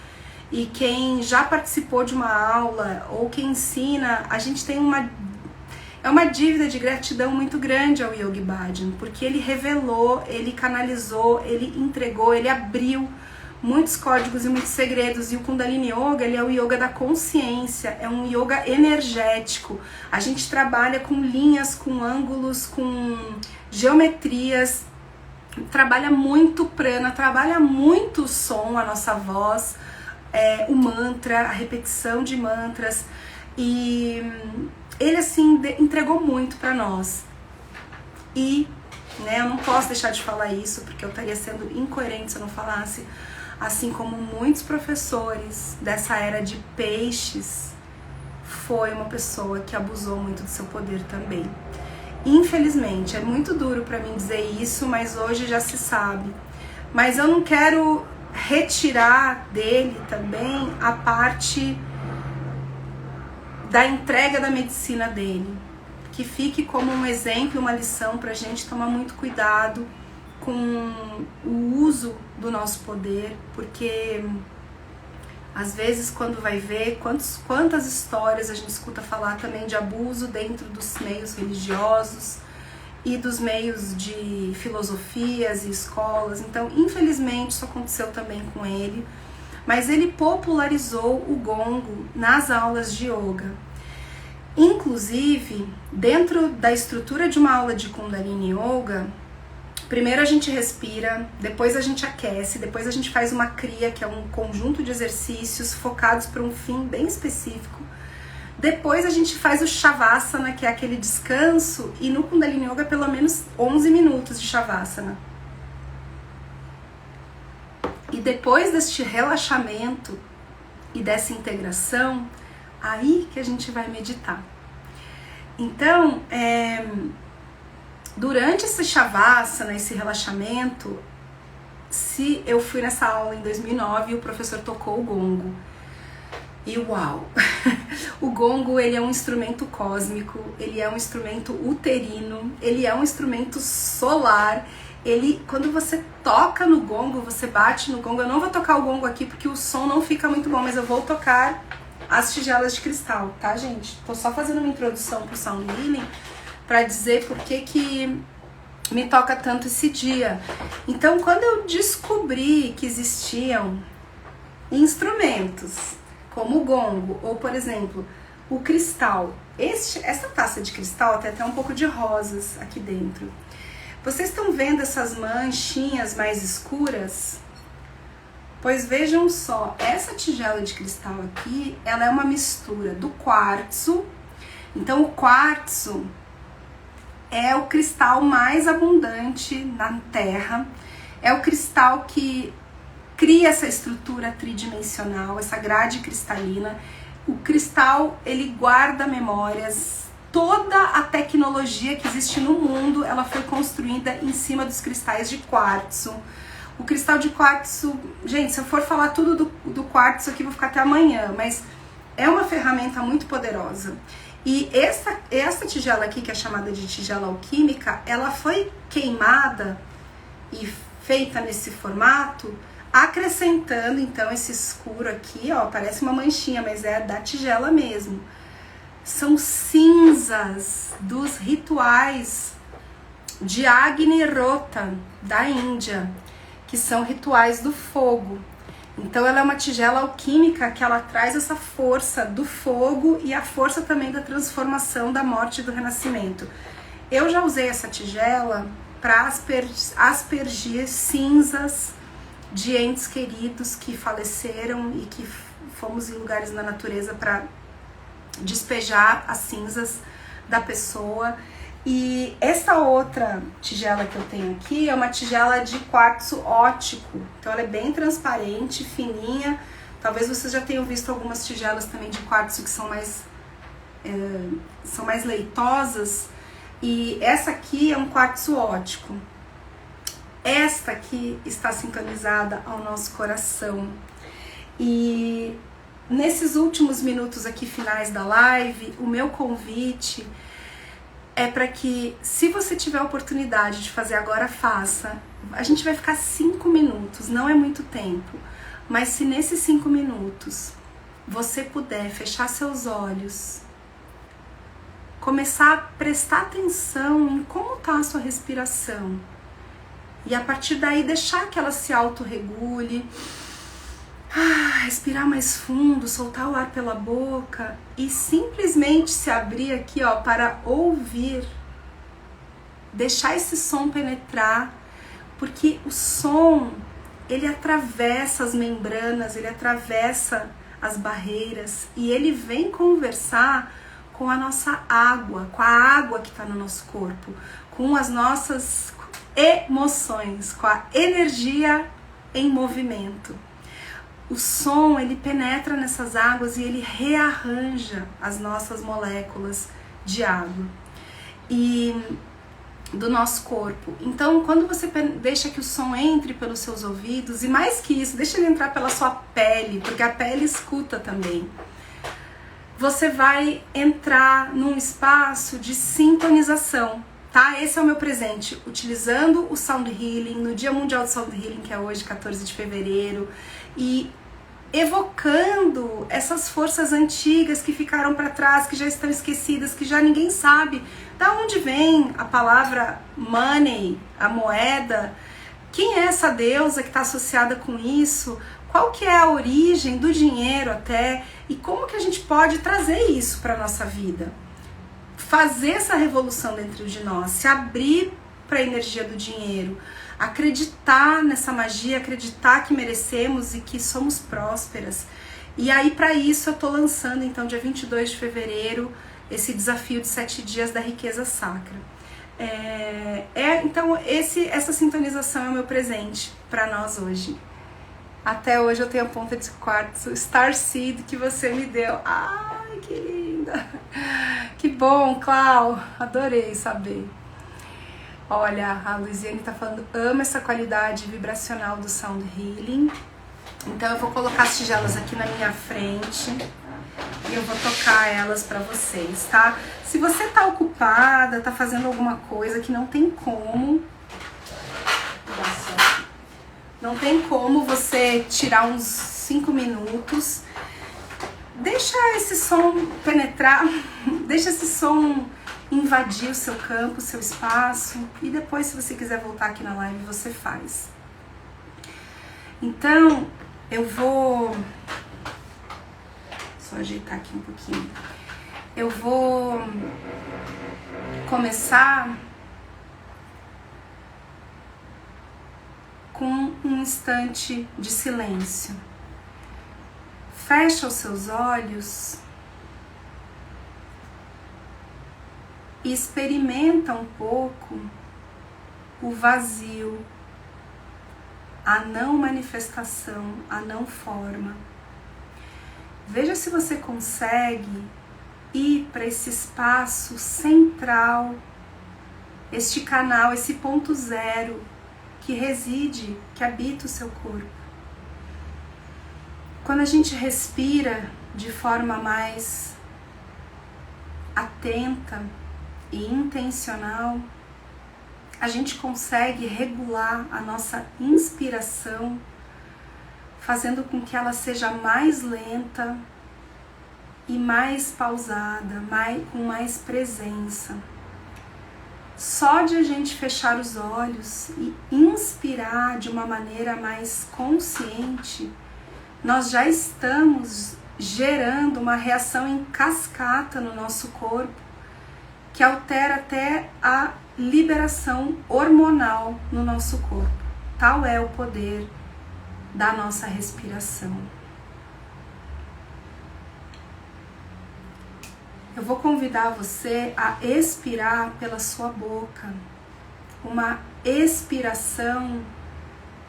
e quem já participou de uma aula ou quem ensina, a gente tem uma dívida de gratidão muito grande ao Yogi Bhajan, porque ele revelou, ele canalizou, ele entregou, ele abriu muitos códigos e muitos segredos. E o Kundalini Yoga, ele é o yoga da consciência, é um yoga energético. A gente trabalha com linhas, com ângulos, com geometrias, trabalha muito prana, trabalha muito o som, a nossa voz, o mantra, a repetição de mantras. E ele assim entregou muito para nós. E eu não posso deixar de falar isso, porque eu estaria sendo incoerente se eu não falasse. Assim como muitos professores dessa era de peixes, foi uma pessoa que abusou muito do seu poder também. Infelizmente, é muito duro para mim dizer isso, mas hoje já se sabe. Mas eu não quero retirar dele também a parte da entrega da medicina dele. Que fique como um exemplo, uma lição para a gente tomar muito cuidado com o uso do nosso poder, porque às vezes quando vai ver quantas histórias a gente escuta falar também de abuso dentro dos meios religiosos e dos meios de filosofias e escolas. Então, infelizmente, isso aconteceu também com ele, mas ele popularizou o gongo nas aulas de yoga. Inclusive, dentro da estrutura de uma aula de Kundalini Yoga, primeiro a gente respira, depois a gente aquece, depois a gente faz uma kriya, que é um conjunto de exercícios focados para um fim bem específico. Depois a gente faz o Shavasana, que é aquele descanso, e no Kundalini Yoga pelo menos 11 minutos de Shavasana. E depois deste relaxamento e dessa integração, aí que a gente vai meditar. Então, durante esse Shavasana, esse relaxamento, se eu fui nessa aula em 2009 e o professor tocou o gongo. E uau! O gongo, ele é um instrumento cósmico, ele é um instrumento uterino, ele é um instrumento solar. Quando você toca no gongo, você bate no gongo. Eu não vou tocar o gongo aqui porque o som não fica muito bom, mas eu vou tocar as tigelas de cristal, tá, gente? Tô só fazendo uma introdução pro Sound Healing para dizer por que me toca tanto esse dia. Então, quando eu descobri que existiam instrumentos como o gongo, ou por exemplo, o cristal, essa taça de cristal tem até um pouco de rosas aqui dentro. Vocês estão vendo essas manchinhas mais escuras? Pois vejam só, essa tigela de cristal aqui, ela é uma mistura do quartzo. Então o quartzo é o cristal mais abundante na Terra, é o cristal que cria essa estrutura tridimensional, essa grade cristalina. O cristal, ele guarda memórias. Toda a tecnologia que existe no mundo, ela foi construída em cima dos cristais de quartzo. O cristal de quartzo, gente, se eu for falar tudo do quartzo aqui, vou ficar até amanhã, mas é uma ferramenta muito poderosa. E essa tigela aqui, que é chamada de tigela alquímica, ela foi queimada e feita nesse formato, acrescentando então esse escuro aqui, ó, parece uma manchinha, mas é da tigela mesmo. São cinzas dos rituais de Agni Rota, da Índia, que são rituais do fogo. Então ela é uma tigela alquímica que ela traz essa força do fogo e a força também da transformação, da morte e do renascimento. Eu já usei essa tigela para aspergir cinzas de entes queridos que faleceram e que fomos em lugares na natureza para despejar as cinzas da pessoa. E essa outra tigela que eu tenho aqui é uma tigela de quartzo óptico. Então ela é bem transparente, fininha, Talvez vocês já tenham visto algumas tigelas também de quartzo que são mais leitosas. E essa aqui é um quartzo óptico. Esta aqui está sintonizada ao nosso coração. E nesses últimos minutos aqui finais da live, o meu convite é para que, se você tiver a oportunidade de fazer agora, faça. A gente vai ficar 5 minutos, não é muito tempo. Mas se nesses 5 minutos você puder fechar seus olhos, começar a prestar atenção em como está a sua respiração, e a partir daí deixar que ela se autorregule, respirar mais fundo, soltar o ar pela boca e simplesmente se abrir aqui, ó, para ouvir, deixar esse som penetrar, porque o som, ele atravessa as membranas, ele atravessa as barreiras e ele vem conversar com a nossa água, com a água que está no nosso corpo, com as nossas emoções, com a energia em movimento. O som, ele penetra nessas águas e ele rearranja as nossas moléculas de água e do nosso corpo. Então, quando você deixa que o som entre pelos seus ouvidos, e mais que isso, deixa ele entrar pela sua pele, porque a pele escuta também, você vai entrar num espaço de sintonização, tá? Esse é o meu presente, utilizando o Sound Healing, no Dia Mundial do Sound Healing, que é hoje, 14 de fevereiro, e evocando essas forças antigas que ficaram para trás, que já estão esquecidas, que já ninguém sabe da onde vem a palavra money, a moeda, quem é essa deusa que está associada com isso, qual que é a origem do dinheiro até, e como que a gente pode trazer isso para a nossa vida. Fazer essa revolução dentro de nós, se abrir para a energia do dinheiro, acreditar nessa magia, acreditar que merecemos e que somos prósperas. E aí, para isso, eu tô lançando, então, dia 22 de fevereiro, esse desafio de 7 dias da riqueza sacra. Então, essa sintonização é o meu presente para nós hoje. Até hoje eu tenho a ponta de quartzo Starseed que você me deu. Ai, que linda! Que bom, Clau! Adorei saber. Olha, a Luiziane tá falando, amo essa qualidade vibracional do Sound Healing. Então eu vou colocar as tigelas aqui na minha frente e eu vou tocar elas pra vocês, tá? Se você tá ocupada, tá fazendo alguma coisa que não tem como, você tirar uns 5 minutos, deixa esse som penetrar, deixa esse som invadir o seu campo, o seu espaço, e depois, se você quiser voltar aqui na live, você faz. Então, eu vou só ajeitar aqui um pouquinho. Eu vou começar com um instante de silêncio. Fecha os seus olhos e experimenta um pouco o vazio, a não manifestação, a não forma. Veja se você consegue ir para esse espaço central, este canal, esse ponto zero que reside, que habita o seu corpo. Quando a gente respira de forma mais atenta e intencional, a gente consegue regular a nossa inspiração, fazendo com que ela seja mais lenta e mais pausada, com mais presença. Só de a gente fechar os olhos e inspirar de uma maneira mais consciente, nós já estamos gerando uma reação em cascata no nosso corpo, que altera até a liberação hormonal no nosso corpo. Tal é o poder da nossa respiração. Eu vou convidar você a expirar pela sua boca, uma expiração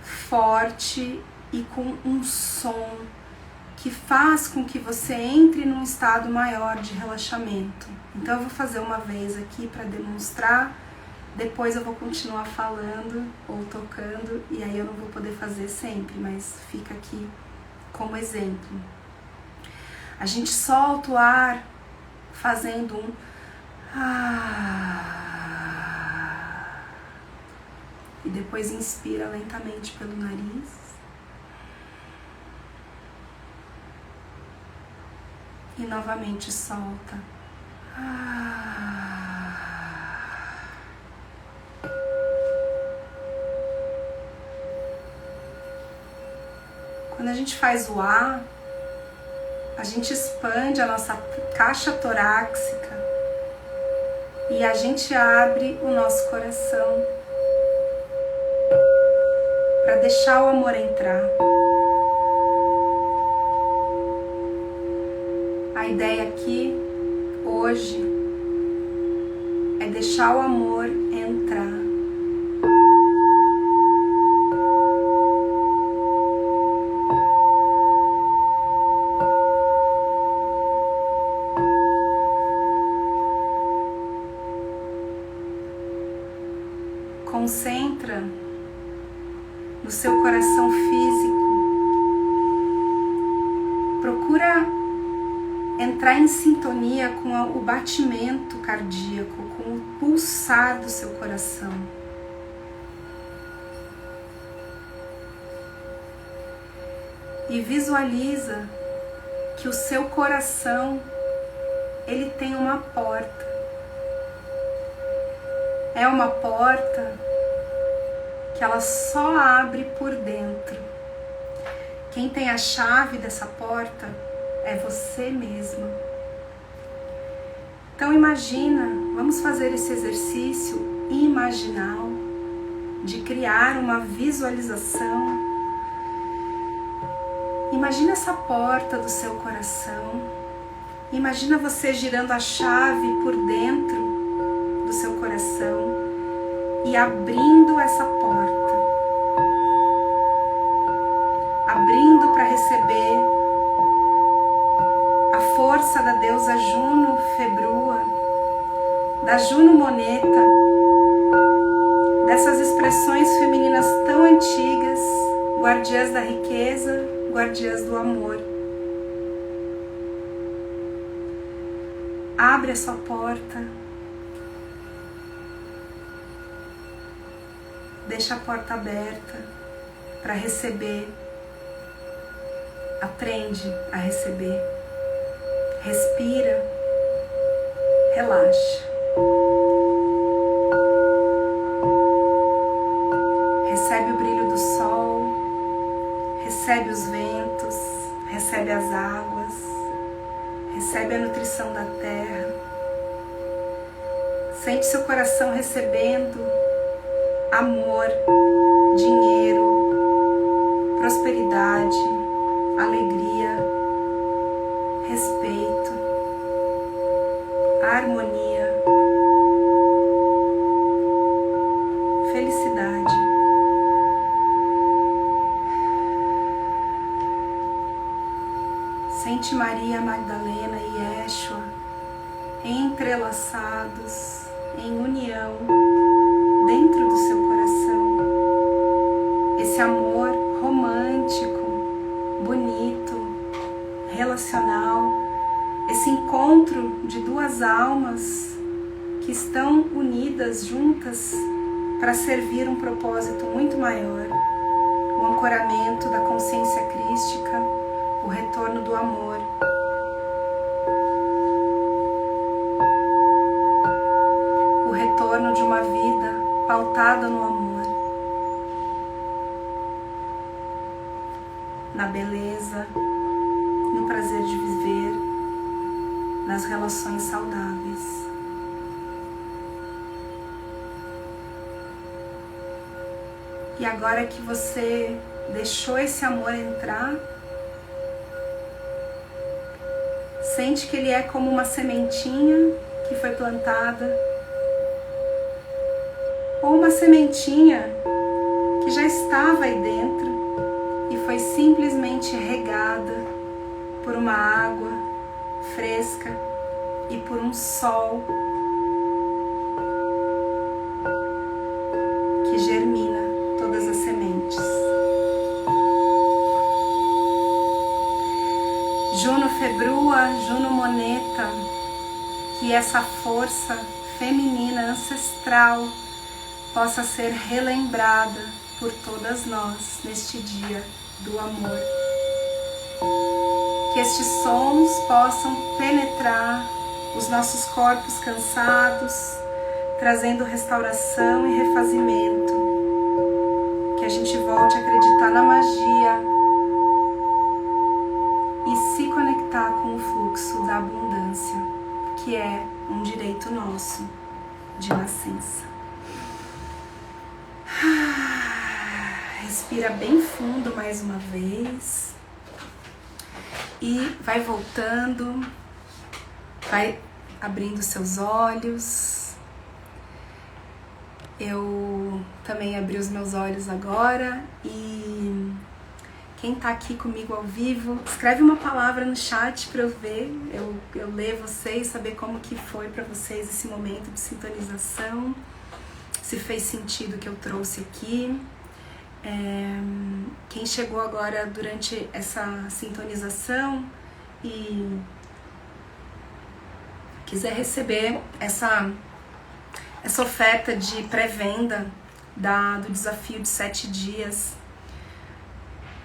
forte e com um som que faz com que você entre num estado maior de relaxamento. Então eu vou fazer uma vez aqui para demonstrar, depois eu vou continuar falando ou tocando, e aí eu não vou poder fazer sempre, mas fica aqui como exemplo. A gente solta o ar fazendo um e depois inspira lentamente pelo nariz. E novamente solta. Quando a gente faz o A, a gente expande a nossa caixa torácica e a gente abre o nosso coração para deixar o amor entrar. A ideia aqui, hoje, é deixar o amor entrar. Concentra no seu coração físico. Procura entrar em sintonia com o batimento cardíaco, com o pulsar do seu coração. E visualiza que o seu coração, ele tem uma porta. É uma porta que ela só abre por dentro. Quem tem a chave dessa porta é você mesma. Então imagina, vamos fazer esse exercício imaginal de criar uma visualização. Imagina essa porta do seu coração. Imagina você girando a chave por dentro do seu coração e abrindo essa porta. Abrindo para receber a força da deusa Juno Februa, da Juno Moneta, dessas expressões femininas tão antigas, guardiãs da riqueza, guardiãs do amor. Abre a sua porta. Deixa a porta aberta para receber. Aprende a receber. Respira. Relaxa. Recebe o brilho do sol. Recebe os ventos. Recebe as águas. Recebe a nutrição da terra. Sente seu coração recebendo amor, dinheiro, prosperidade, alegria, respeito, harmonia, felicidade. Sente Maria Magdalena e Yeshua entrelaçados em união dentro do seu coração. Esse amor romântico, bonito, relacional, esse encontro de duas almas que estão unidas juntas para servir um propósito muito maior, o ancoramento da consciência crística, o retorno do amor. O retorno de uma vida pautada no amor, na beleza, no prazer de viver, nas relações saudáveis. E agora que você deixou esse amor entrar, sente que ele é como uma sementinha que foi plantada, ou uma sementinha que já estava aí dentro e foi simplesmente regada por uma água fresca e por um sol que germina todas as sementes. Juno Februa, Juno Moneta, que essa força feminina ancestral possa ser relembrada por todas nós neste dia do amor. Que estes sons possam penetrar os nossos corpos cansados, trazendo restauração e refazimento. Que a gente volte a acreditar na magia e se conectar com o fluxo da abundância, que é um direito nosso de nascença. Respira bem fundo mais uma vez e vai voltando, vai abrindo seus olhos. Eu também abri os meus olhos agora e quem tá aqui comigo ao vivo, escreve uma palavra no chat para eu ver, eu ler vocês, saber como que foi para vocês esse momento de sintonização, se fez sentido o que eu trouxe aqui. Quem chegou agora durante essa sintonização e quiser receber essa oferta de pré-venda do desafio de 7 dias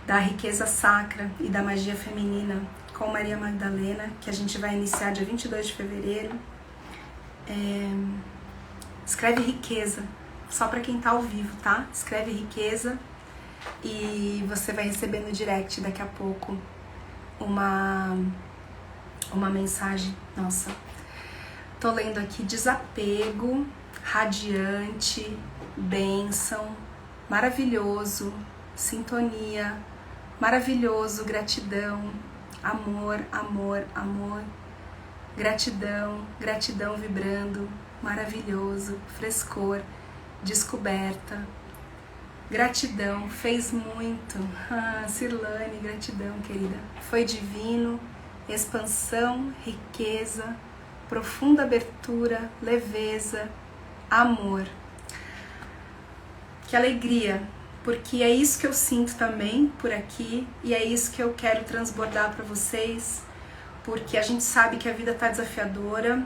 da riqueza sacra e da magia feminina com Maria Magdalena, que a gente vai iniciar dia 22 de fevereiro, escreve riqueza, só para quem tá ao vivo, tá? Escreve riqueza e você vai receber no direct daqui a pouco uma mensagem. Nossa, tô lendo aqui: desapego, radiante, bênção, maravilhoso, sintonia, maravilhoso, gratidão, amor, amor, amor, gratidão, gratidão vibrando, maravilhoso, frescor, descoberta, gratidão, fez muito. Cirlane, gratidão, querida. Foi divino, expansão, riqueza, profunda abertura, leveza, amor. Que alegria, porque é isso que eu sinto também por aqui e é isso que eu quero transbordar para vocês, porque a gente sabe que a vida tá desafiadora,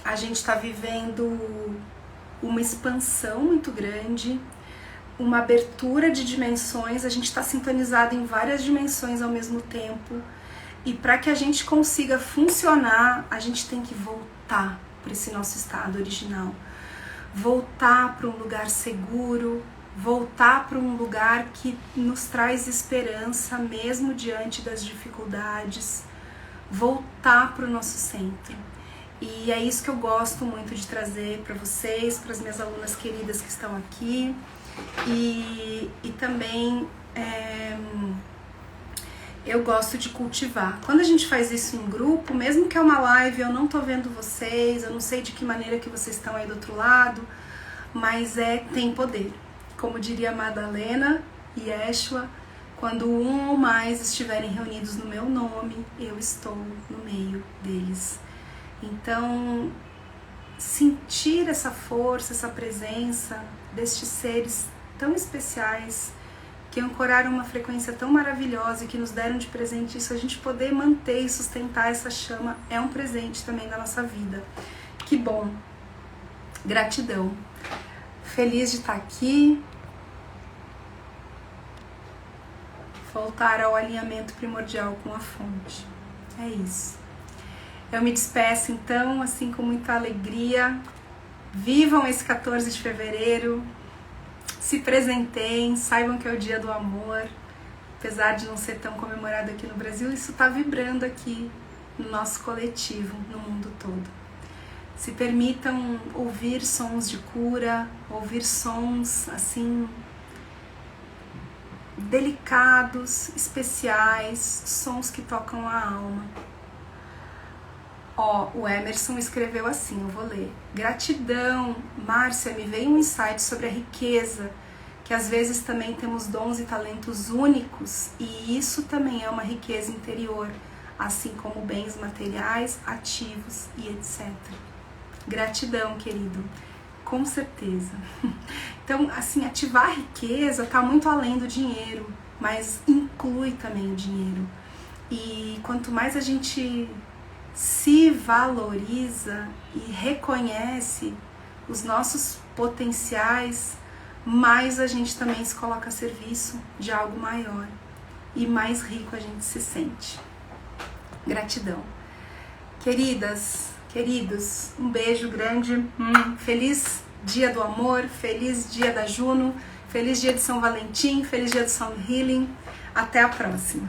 a gente tá vivendo uma expansão muito grande, uma abertura de dimensões, a gente está sintonizado em várias dimensões ao mesmo tempo, e para que a gente consiga funcionar, a gente tem que voltar para esse nosso estado original, voltar para um lugar seguro, voltar para um lugar que nos traz esperança mesmo diante das dificuldades, voltar para o nosso centro. E é isso que eu gosto muito de trazer para vocês, para as minhas alunas queridas que estão aqui. E também eu gosto de cultivar. Quando a gente faz isso em grupo, mesmo que é uma live, eu não tô vendo vocês, eu não sei de que maneira que vocês estão aí do outro lado, mas tem poder. Como diria Madalena e Yeshua, quando um ou mais estiverem reunidos no meu nome, eu estou no meio deles. Então, sentir essa força, essa presença destes seres tão especiais, que ancoraram uma frequência tão maravilhosa e que nos deram de presente isso, a gente poder manter e sustentar essa chama é um presente também da nossa vida. Que bom! Gratidão! Feliz de estar aqui. Voltar ao alinhamento primordial com a fonte. É isso. Eu me despeço então, assim, com muita alegria. Vivam esse 14 de fevereiro. Se presentem, saibam que é o dia do amor. Apesar de não ser tão comemorado aqui no Brasil, isso está vibrando aqui no nosso coletivo, no mundo todo. Se permitam ouvir sons de cura, ouvir sons assim delicados, especiais, sons que tocam a alma. O Emerson escreveu assim, eu vou ler. Gratidão, Márcia, me veio um insight sobre a riqueza, que às vezes também temos dons e talentos únicos, e isso também é uma riqueza interior, assim como bens materiais, ativos e etc. Gratidão, querido, com certeza. Então, assim, ativar a riqueza está muito além do dinheiro, mas inclui também o dinheiro. E quanto mais a gente se valoriza e reconhece os nossos potenciais, mais a gente também se coloca a serviço de algo maior e mais rico a gente se sente. Gratidão. Queridas, queridos, um beijo grande. Feliz dia do amor, feliz dia da Juno, feliz dia de São Valentim, feliz dia do Sound Healing. Até a próxima.